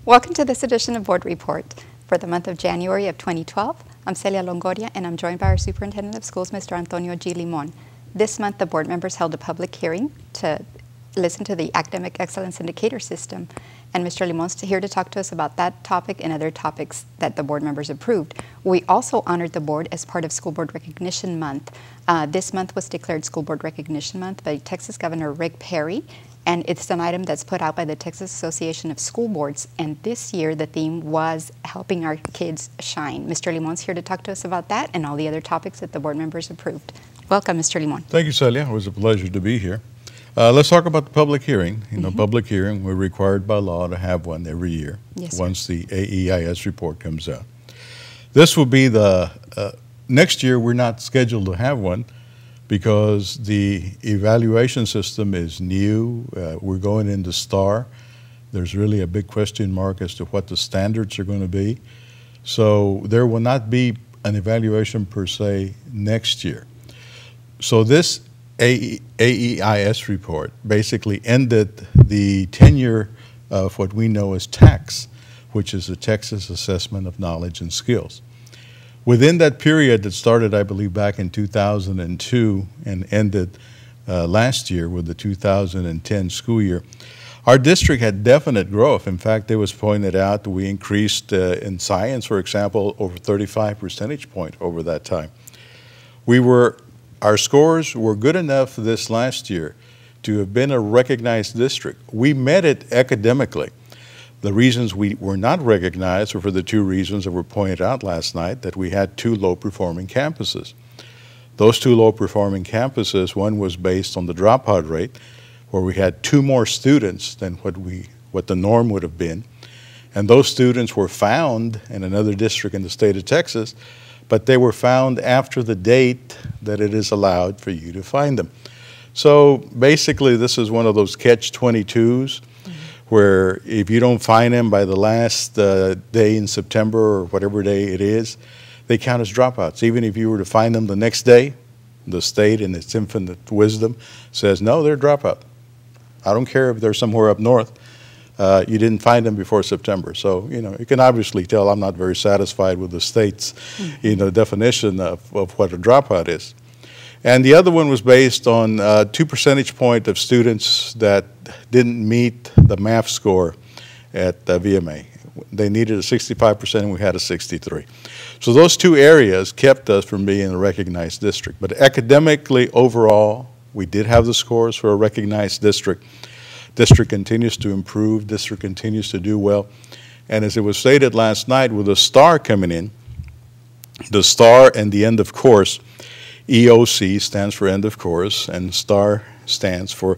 Welcome to this edition of Board Report for the month of January of 2012. I'm Celia Longoria, and I'm joined by our Superintendent of Schools, Mr. Antonio G. Limon. This month, the board members held a public hearing to listen to the Academic Excellence Indicator System, and Mr. Limon's here to talk to us about that topic and other topics that the board members approved. We also honored the board as part of School Board Recognition Month. This month was declared School Board Recognition Month by Texas Governor Rick Perry, and it's an item that's put out by the Texas Association of School Boards. And this year, the theme was helping our kids shine. Mr. Limon's here to talk to us about that and all the other topics that the board members approved. Welcome, Mr. Limon. Thank you, Celia. It was a pleasure to be here. Let's talk about the public hearing. Public hearing, we're required by law to have one every year once the AEIS report comes out. This will be the, next year we're not scheduled to have one because the evaluation system is new. We're going into STAR. There's really a big question mark as to what the standards are going to be. So there will not be an evaluation per se next year. So this AEIS report basically ended the tenure of what we know as TAKS, which is the Texas Assessment of Knowledge and Skills. Within that period that started, I believe, back in 2002 and ended last year with the 2010 school year, our district had definite growth. In fact, it was pointed out that we increased in science, for example, over 35 percentage point over that time. Our scores were good enough this last year to have been a recognized district. We met it academically. The reasons we were not recognized were for the two reasons that were pointed out last night, that we had two low-performing campuses. Those two low-performing campuses, one was based on the dropout rate, where we had two more students than what the norm would have been. And those students were found in another district in the state of Texas, but they were found after the date that it is allowed for you to find them. So basically, this is one of those catch-22s where if you don't find them by the last day in September or whatever day it is, they count as dropouts. Even if you were to find them the next day, the state in its infinite wisdom says, no, they're dropout. I don't care if they're somewhere up north. You didn't find them before September. So, you can obviously tell I'm not very satisfied with the state's, definition of what a dropout is. And the other one was based on 2 percentage points of students that didn't meet the math score at VMA. They needed a 65% and we had a 63. So those two areas kept us from being a recognized district. But academically, overall, we did have the scores for a recognized district. District continues to improve, district continues to do well. And as it was stated last night, with the STAR coming in, the STAR and the end of course, EOC stands for end of course, and STAR stands for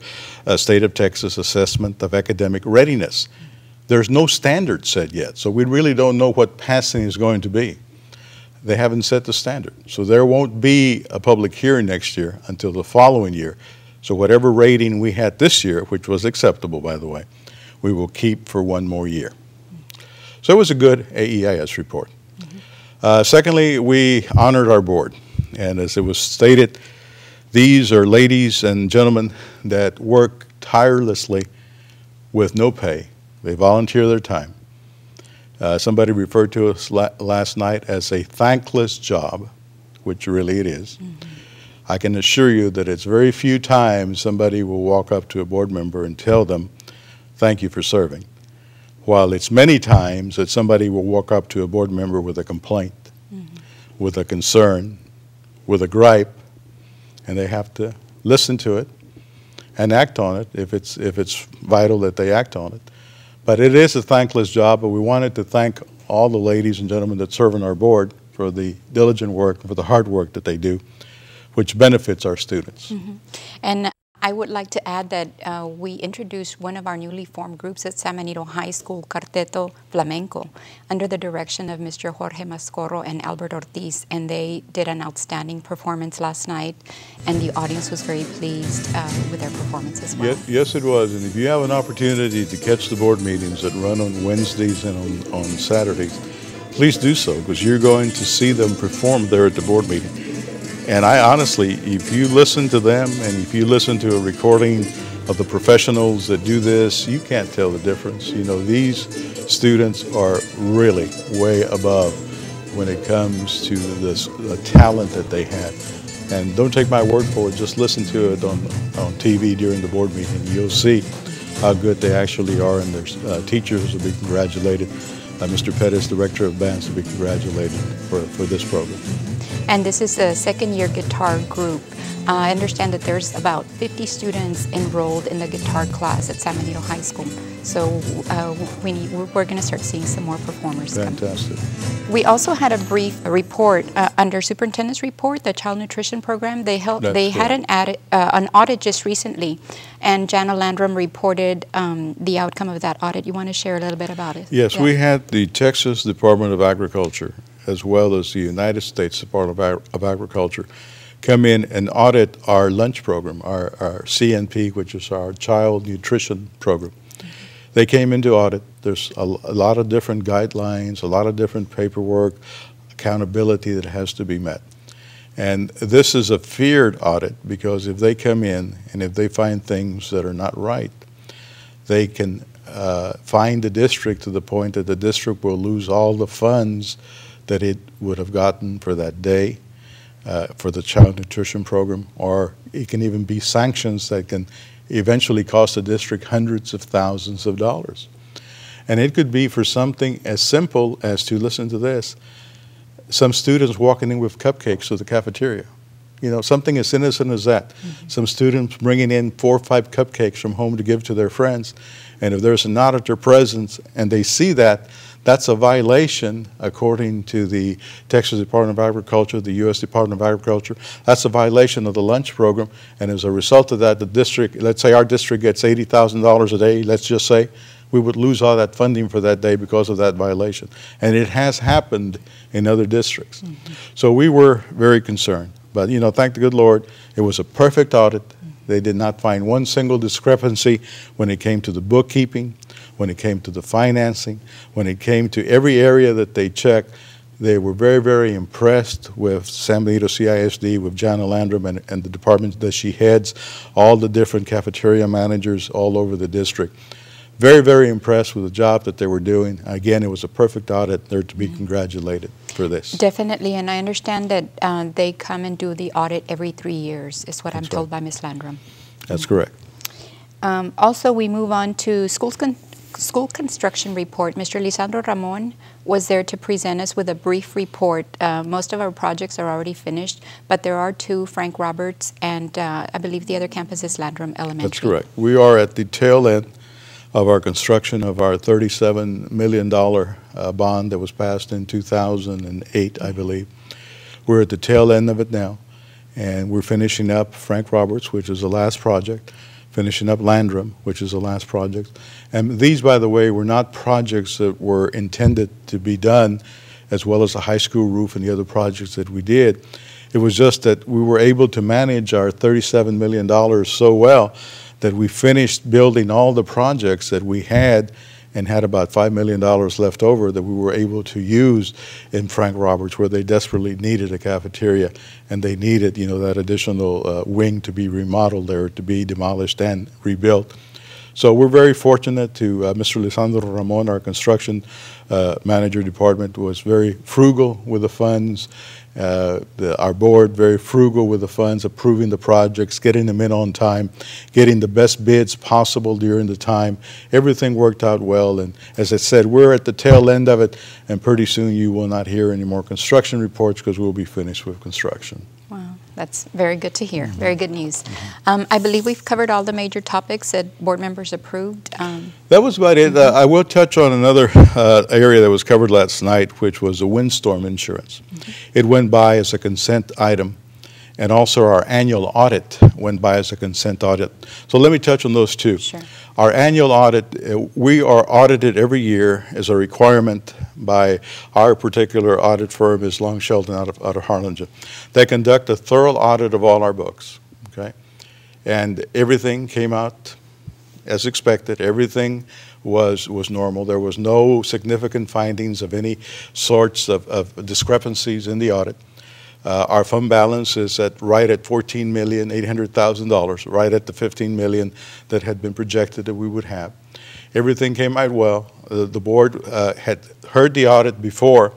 State of Texas Assessment of Academic Readiness. There's no standard set yet, so we really don't know what passing is going to be. They haven't set the standard. So there won't be a public hearing next year until the following year. So whatever rating we had this year, which was acceptable, by the way, we will keep for one more year. So it was a good AEIS report. Secondly, we honored our board. And as it was stated, these are ladies and gentlemen that work tirelessly with no pay. They volunteer their time. Somebody referred to us last night as a thankless job, which really it is. I can assure you that it's very few times somebody will walk up to a board member and tell them, thank you for serving, while it's many times that somebody will walk up to a board member with a complaint, with a concern, with a gripe, and they have to listen to it and act on it if it's vital that they act on it. But it is a thankless job, but we wanted to thank all the ladies and gentlemen that serve on our board for the diligent work, for the hard work that they do, which benefits our students. And I would like to add that we introduced one of our newly formed groups at San Benito High School, Cuarteto Flamenco, under the direction of Mr. Jorge Mascorro and Albert Ortiz, and they did an outstanding performance last night, and the audience was very pleased with their performance as well. Yes, it was, and if you have an opportunity to catch the board meetings that run on Wednesdays and on Saturdays, please do so, because you're going to see them perform there at the board meeting. And I honestly, if you listen to them and if you listen to a recording of the professionals that do this, you can't tell the difference. You know, these students are really way above when it comes to this talent that they have. And don't take my word for it, just listen to it on TV during the board meeting. You'll see how good they actually are, and their teachers will be congratulated. Mr. Pettis, Director of Bands, will be congratulated for this program. And this is a second-year guitar group. I understand that there's about 50 students enrolled in the guitar class at San Benito High School. So we're going to start seeing some more performers. Fantastic. We also had a brief report under Superintendent's report, the Child Nutrition Program. They had an audit just recently, and Jana Landrum reported the outcome of that audit. You want to share a little bit about it? Yes, yeah. We had the Texas Department of Agriculture as well as the United States Department of Agriculture come in and audit our lunch program, our CNP, which is our Child Nutrition Program. They came into audit. There's a lot of different guidelines, a lot of different paperwork, accountability that has to be met. And this is a feared audit because if they come in and if they find things that are not right, they can fine the district to the point that the district will lose all the funds that it would have gotten for that day for the Child Nutrition Program, or it can even be sanctions that can eventually cost the district hundreds of thousands of dollars. And it could be for something as simple as, to listen to this, some students walking in with cupcakes to the cafeteria. You know, something as innocent as that. Mm-hmm. Some students bringing in 4 or 5 cupcakes from home to give to their friends. And if there's an auditor present and they see that, that's a violation according to the Texas Department of Agriculture, the U.S. Department of Agriculture. That's a violation of the lunch program. And as a result of that, the district, let's say our district gets $80,000 a day, let's just say, we would lose all that funding for that day because of that violation. And it has happened in other districts. Mm-hmm. So we were very concerned. But, you know, thank the good Lord, it was a perfect audit. They did not find one single discrepancy when it came to the bookkeeping, when it came to the financing, when it came to every area that they checked. They were very, very impressed with San Benito CISD, with Jana Landrum and the departments that she heads, all the different cafeteria managers all over the district. Very, very impressed with the job that they were doing. Again, it was a perfect audit. They're to be congratulated for this. Definitely, and I understand that they come and do the audit every 3 years, is what I'm told by Ms. Landrum. That's correct. Also, we move on to school construction report. Mr. Lisandro Ramon was there to present us with a brief report. Most of our projects are already finished, but there are 2, Frank Roberts, and I believe the other campus is Landrum Elementary. That's correct. We are at the tail end of our construction of our $37 million bond that was passed in 2008, I believe. We're at the tail end of it now, and we're finishing up Frank Roberts, which is the last project, finishing up Landrum, which is the last project. And these, by the way, were not projects that were intended to be done, as well as the high school roof and the other projects that we did. It was just that we were able to manage our $37 million so well that we finished building all the projects that we had and had about $5 million left over that we were able to use in Frank Roberts, where they desperately needed a cafeteria and they needed, you know, that additional wing to be remodeled there, to be demolished and rebuilt. So we're very fortunate to Mr. Lisandro Ramon, our construction manager department, was very frugal with the funds. Our board very frugal with the funds, approving the projects, getting them in on time, getting the best bids possible during the time. Everything worked out well, and as I said, we're at the tail end of it, and pretty soon you will not hear any more construction reports because we'll be finished with construction. Wow, that's very good to hear. Very good news. I believe we've covered all the major topics that board members approved. That was about it. I will touch on another area that was covered last night, which was the windstorm insurance. It went by as a consent item, and also our annual audit went by as a consent audit. So let me touch on those two. Sure. Our annual audit, we are audited every year as a requirement by our particular audit firm, is Long Shelton out of Harlingen. They conduct a thorough audit of all our books, okay? And everything came out as expected. Everything was normal. There was no significant findings of any sorts of discrepancies in the audit. Our fund balance is right at $14,800,000, right at the $15 million that had been projected that we would have. Everything came out well. The board had heard the audit before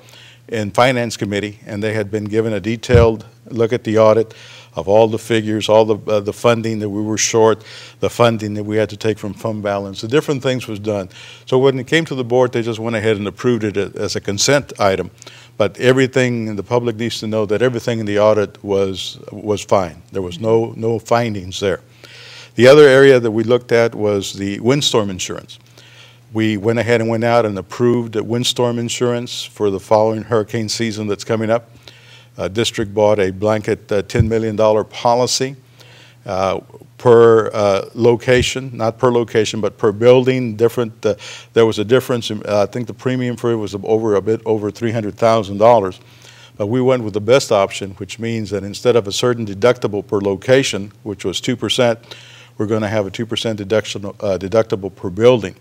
in Finance Committee, and they had been given a detailed look at the audit of all the figures, all the funding that we were short, the funding that we had to take from fund balance, the different things was done. So when it came to the board, they just went ahead and approved it as a consent item. But everything, the public needs to know that everything in the audit was fine. There was no findings there. The other area that we looked at was the windstorm insurance. We went ahead and went out and approved windstorm insurance for the following hurricane season that's coming up. District bought a blanket $10 million policy per location, not per location, but per building. There was a difference. I think the premium for it was a bit over $300,000. But we went with the best option, which means that instead of a certain deductible per location, which was 2%, we're going to have a 2% deductible per building,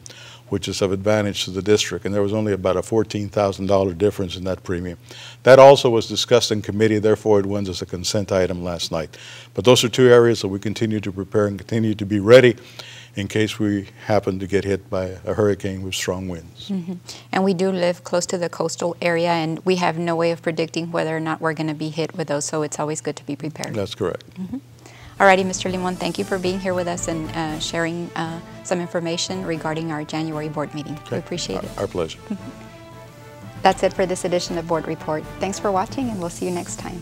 which is of advantage to the district. And there was only about a $14,000 difference in that premium. That also was discussed in committee, therefore it went as a consent item last night. But those are two areas that we continue to prepare and continue to be ready in case we happen to get hit by a hurricane with strong winds. Mm-hmm. And we do live close to the coastal area, and we have no way of predicting whether or not we're going to be hit with those, so it's always good to be prepared. That's correct. Mm-hmm. Alrighty, Mr. Limon, thank you for being here with us and sharing some information regarding our January board meeting. Okay. We appreciate it. Our pleasure. That's it for this edition of Board Report. Thanks for watching, and we'll see you next time.